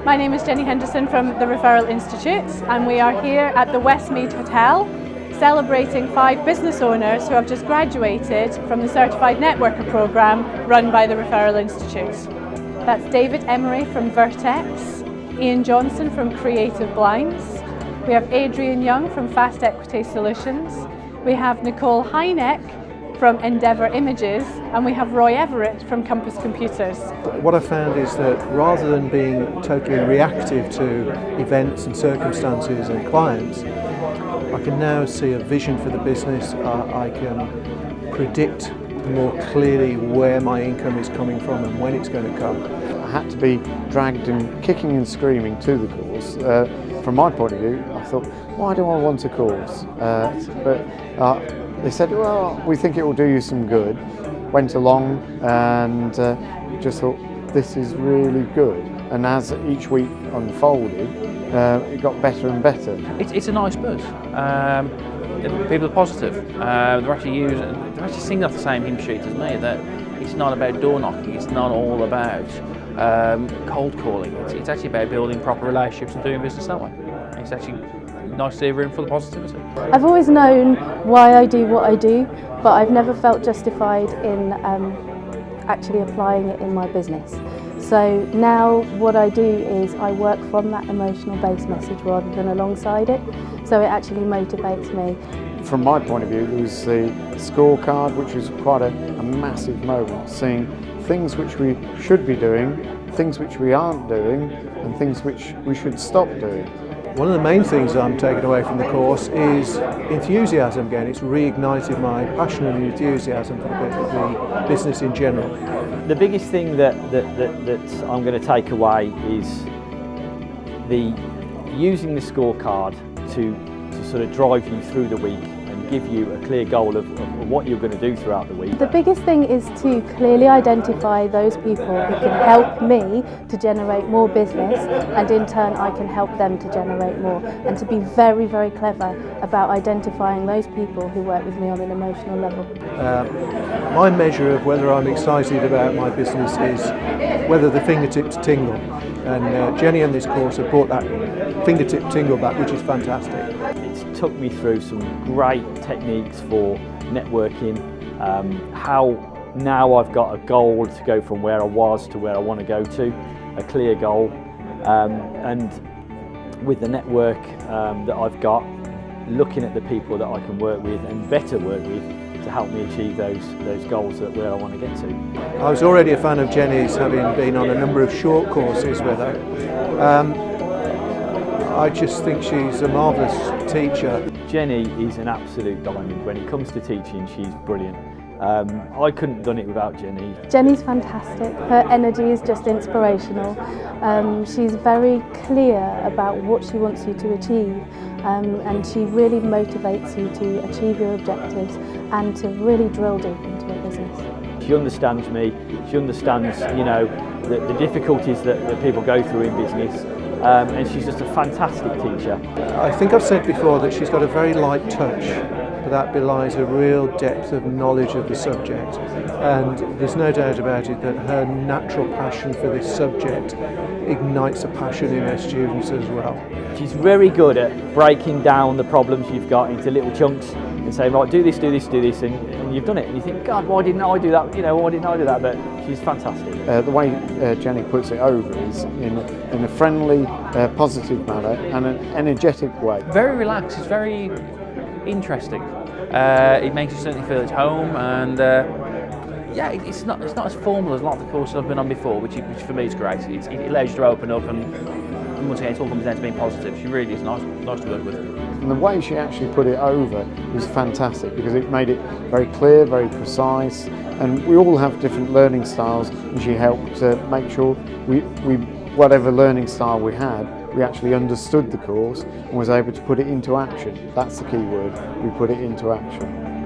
My name is Jenny Henderson from the Referral Institute, and we are here at the Westmead Hotel celebrating 5 business owners who have just graduated from the Certified Networker programme run by the Referral Institute. That's David Emery from Vertex, Ian Johnson from Creative Blinds, we have Adrian Young from Fast Equity Solutions, we have Nicole Hynek from Endeavour Images, and we have Roy Everett from Compass Computers. What I found is that rather than being totally reactive to events and circumstances and clients, I can now see a vision for the business. I can predict more clearly where my income is coming from and when it's going to come. I had to be dragged and kicking and screaming to the course. From my point of view, I thought, why do I want a course? They said, well, we think it will do you some good. Went along and just thought, this is really good. And as each week unfolded, it got better and better. It's a nice buzz. People are positive. They're actually singing off the same hymn sheet as me. That it's not about door knocking. It's not all about cold calling. It's actually about building proper relationships and doing business that way. It's actually nice to see room for the positivity. I've always known why I do what I do, but I've never felt justified in actually applying it in my business. So now what I do is I work from that emotional based message rather than alongside it, so it actually motivates me. From my point of view, there was the scorecard, which was quite a massive moment, seeing things which we should be doing, things which we aren't doing, and things which we should stop doing. One of the main things I'm taking away from the course is enthusiasm again. It's reignited my passion and enthusiasm for the business in general. The biggest thing that I'm going to take away is using the scorecard to sort of drive you through the week and give you a clear goal of what you're going to do throughout the week. The biggest thing is to clearly identify those people who can help me to generate more business, and in turn I can help them to generate more, and to be very, very clever about identifying those people who work with me on an emotional level. My measure of whether I'm excited about my business is whether the fingertips tingle, and Jenny and this course have brought that fingertip tingle back, which is fantastic. It's took me through some great techniques for networking, how now I've got a goal to go from where I was to where I want to go to, a clear goal, and with the network that I've got, looking at the people that I can work with and better work with to help me achieve those goals where I want to get to. I was already a fan of Jenny's, having been on a number of short courses with her. I just think she's a marvellous teacher. Jenny is an absolute diamond. When it comes to teaching, she's brilliant. I couldn't have done it without Jenny. Jenny's fantastic. Her energy is just inspirational. She's very clear about what she wants you to achieve, and she really motivates you to achieve your objectives and to really drill deep into your business. She understands me. She understands, you know, the difficulties that people go through in business. And she's just a fantastic teacher. I think I've said before that she's got a very light touch, but that belies a real depth of knowledge of the subject, and there's no doubt about it that her natural passion for this subject ignites a passion in her students as well. She's very good at breaking down the problems you've got into little chunks and saying, right, do this, do this, do this, and you've done it, and you think, God, why didn't I do that? You know, why didn't I do that? But she's fantastic. The way Jenny puts it over is in a friendly, positive manner and an energetic way. Very relaxed. It's very interesting. It makes you certainly feel at home, and yeah, it's not as formal as a lot of the courses I've been on before, which for me is great. It allows you to open up, and once again, it all comes down to being positive. She really is nice to work with. And the way she actually put it over was fantastic, because it made it very clear, very precise, and we all have different learning styles, and she helped to make sure we whatever learning style we had, we actually understood the course and was able to put it into action. That's the key word, we put it into action.